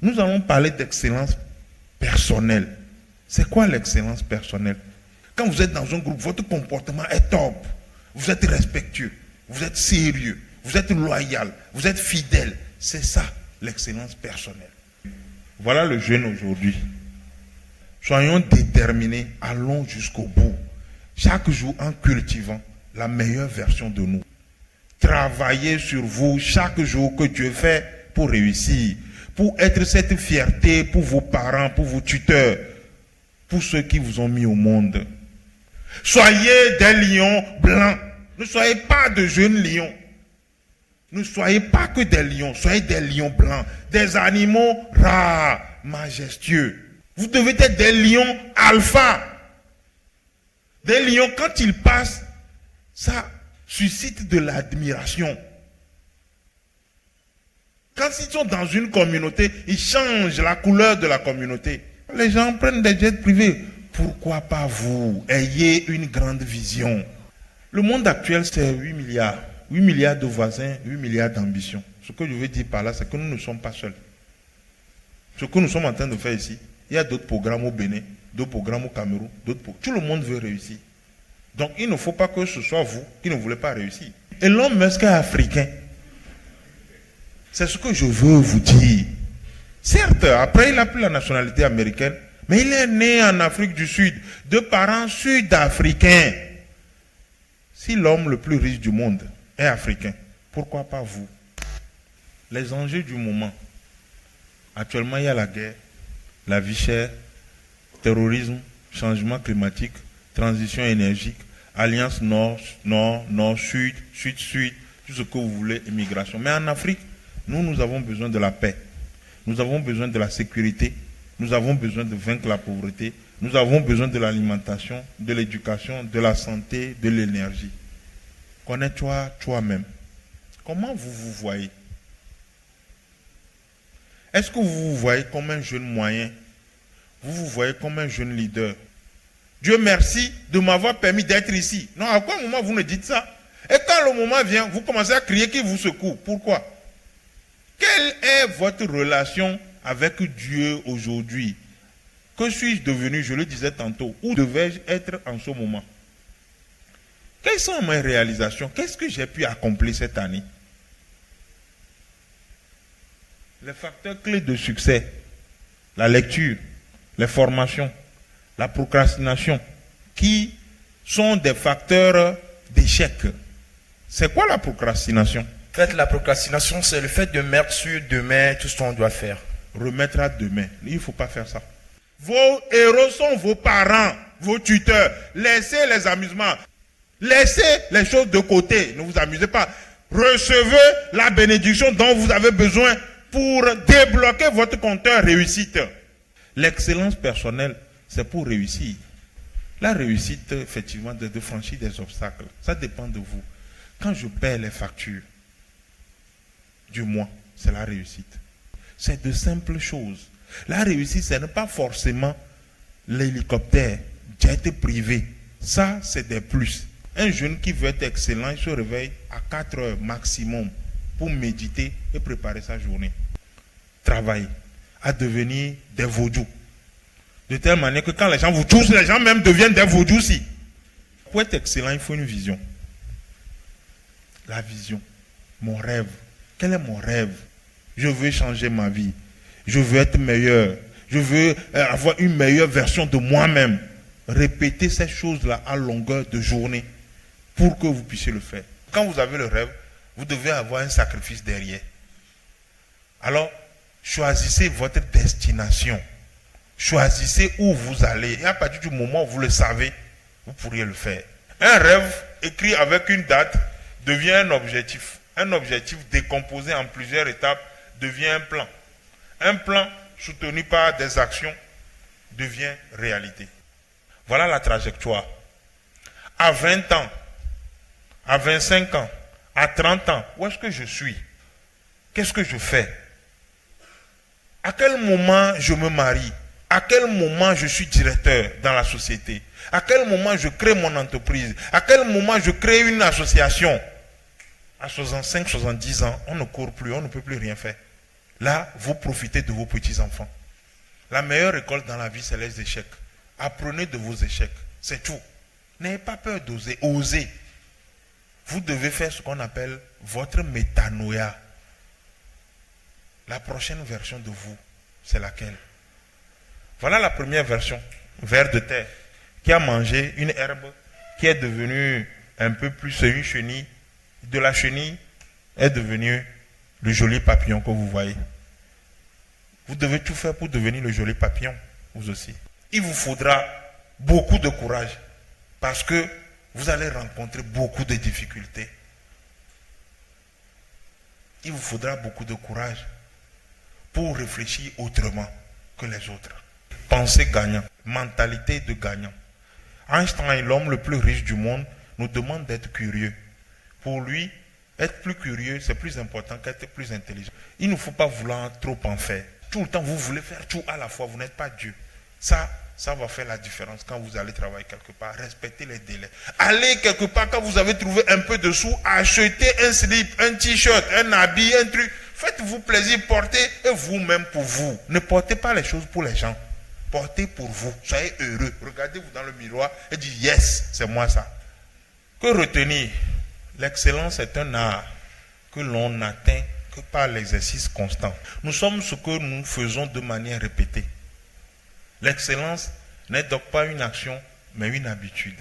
Nous allons parler d'excellence personnelle. C'est quoi l'excellence personnelle? Quand vous êtes dans un groupe, votre comportement est top. Vous êtes respectueux, vous êtes sérieux, vous êtes loyal, vous êtes fidèle. C'est ça, l'excellence personnelle. Voilà le jeûne aujourd'hui. Soyons déterminés, allons jusqu'au bout. Chaque jour en cultivant la meilleure version de nous. Travaillez sur vous chaque jour que Dieu fait pour réussir. Pour être cette fierté pour vos parents, pour vos tuteurs, pour ceux qui vous ont mis au monde. Soyez des lions blancs. Ne soyez pas de jeunes lions. Ne soyez pas que des lions. Soyez des lions blancs. Des animaux rares, majestueux. Vous devez être des lions alpha. Des lions, quand ils passent, ça suscite de l'admiration. Quand ils sont dans une communauté, ils changent la couleur de la communauté. Les gens prennent des jets privés. Pourquoi pas vous? Ayez une grande vision. Le monde actuel, c'est 8 milliards. 8 milliards de voisins, 8 milliards d'ambitions. Ce que je veux dire par là, c'est que nous ne sommes pas seuls. Ce que nous sommes en train de faire ici, il y a d'autres programmes au Bénin, d'autres programmes au Cameroun, tout le monde veut réussir. Donc il ne faut pas que ce soit vous qui ne voulez pas réussir. Elon Musk est africain. C'est ce que je veux vous dire. Certes, après il a pris la nationalité américaine, mais il est né en Afrique du Sud, de parents sud-africains. Si l'homme le plus riche du monde est africain, pourquoi pas vous? Les enjeux du moment. Actuellement, il y a la guerre, la vie chère, terrorisme, changement climatique, transition énergique, alliance nord, sud, sud, tout ce que vous voulez, immigration. Mais en Afrique, nous avons besoin de la paix. Nous avons besoin de la sécurité. Nous avons besoin de vaincre la pauvreté. Nous avons besoin de l'alimentation, de l'éducation, de la santé, de l'énergie. Connais-toi toi-même. Comment vous vous voyez? Est-ce que vous vous voyez comme un jeune moyen? Vous vous voyez comme un jeune leader? Dieu merci de m'avoir permis d'être ici. Non, à quoi moment vous ne dites ça? Et quand le moment vient, vous commencez à crier qu'il vous secoue. Pourquoi? Quelle est votre relation avec Dieu aujourd'hui? Que suis-je devenu? Je le disais tantôt. Où devais-je être en ce moment? Quelles sont mes réalisations? Qu'est-ce que j'ai pu accomplir cette année? Les facteurs clés de succès, la lecture, les formations, la procrastination, qui sont des facteurs d'échec. C'est quoi la procrastination? En fait, la procrastination, c'est le fait de mettre sur demain tout ce qu'on doit faire. Remettre à demain. Il ne faut pas faire ça. Vos héros sont vos parents, vos tuteurs. Laissez les amusements. Laissez les choses de côté. Ne vous amusez pas. Recevez la bénédiction dont vous avez besoin pour débloquer votre compteur réussite. L'excellence personnelle, c'est pour réussir. La réussite, effectivement, de franchir des obstacles, ça dépend de vous. Quand je paie les factures du mois, c'est la réussite. C'est de simples choses. La réussite, ce n'est pas forcément l'hélicoptère, jet privé. Ça, c'est des plus. Un jeune qui veut être excellent, il se réveille à 4 heures maximum pour méditer et préparer sa journée. Travailler à devenir des vaudous. De telle manière que quand les gens vous touchent, les gens même deviennent des vaudous aussi. Pour être excellent, il faut une vision. La vision. Mon rêve. Quel est mon rêve? Je veux changer ma vie. Je veux être meilleur. Je veux avoir une meilleure version de moi-même. Répétez ces choses-là à longueur de journée pour que vous puissiez le faire. Quand vous avez le rêve, vous devez avoir un sacrifice derrière. Alors, choisissez votre destination. Choisissez où vous allez. Et à partir du moment où vous le savez, vous pourriez le faire. Un rêve écrit avec une date devient un objectif. Un objectif décomposé en plusieurs étapes devient un plan. Un plan soutenu par des actions devient réalité. Voilà la trajectoire. À 20 ans, à 25 ans, à 30 ans, où est-ce que je suis? Qu'est-ce que je fais? À quel moment je me marie? À quel moment je suis directeur dans la société? À quel moment je crée mon entreprise? À quel moment je crée une association? À 65, 70 ans, on ne court plus, on ne peut plus rien faire. Là, vous profitez de vos petits-enfants. La meilleure école dans la vie, c'est les échecs. Apprenez de vos échecs. C'est tout. N'ayez pas peur d'oser. Osez. Vous devez faire ce qu'on appelle votre métanoïa. La prochaine version de vous, c'est laquelle? Voilà la première version. Ver de terre, qui a mangé une herbe, qui est devenue un peu plus une chenille. De la chenille est devenu le joli papillon que vous voyez. Vous devez tout faire pour devenir le joli papillon, vous aussi. Il vous faudra beaucoup de courage, parce que vous allez rencontrer beaucoup de difficultés. Il vous faudra beaucoup de courage pour réfléchir autrement que les autres. Pensée gagnant, mentalité de gagnant. Einstein, l'homme le plus riche du monde, nous demande d'être curieux. Pour lui, être plus curieux, c'est plus important qu'être plus intelligent. Il ne faut pas vouloir trop en faire. Tout le temps, vous voulez faire tout à la fois, vous n'êtes pas Dieu. Ça va faire la différence quand vous allez travailler quelque part. Respectez les délais. Allez quelque part quand vous avez trouvé un peu de sous, achetez un slip, un t-shirt, un habit, un truc. Faites-vous plaisir, portez et vous-même pour vous. Ne portez pas les choses pour les gens. Portez pour vous. Soyez heureux. Regardez-vous dans le miroir et dites yes, c'est moi ça. Que retenir? L'excellence est un art que l'on n'atteint que par l'exercice constant. Nous sommes ce que nous faisons de manière répétée. L'excellence n'est donc pas une action, mais une habitude.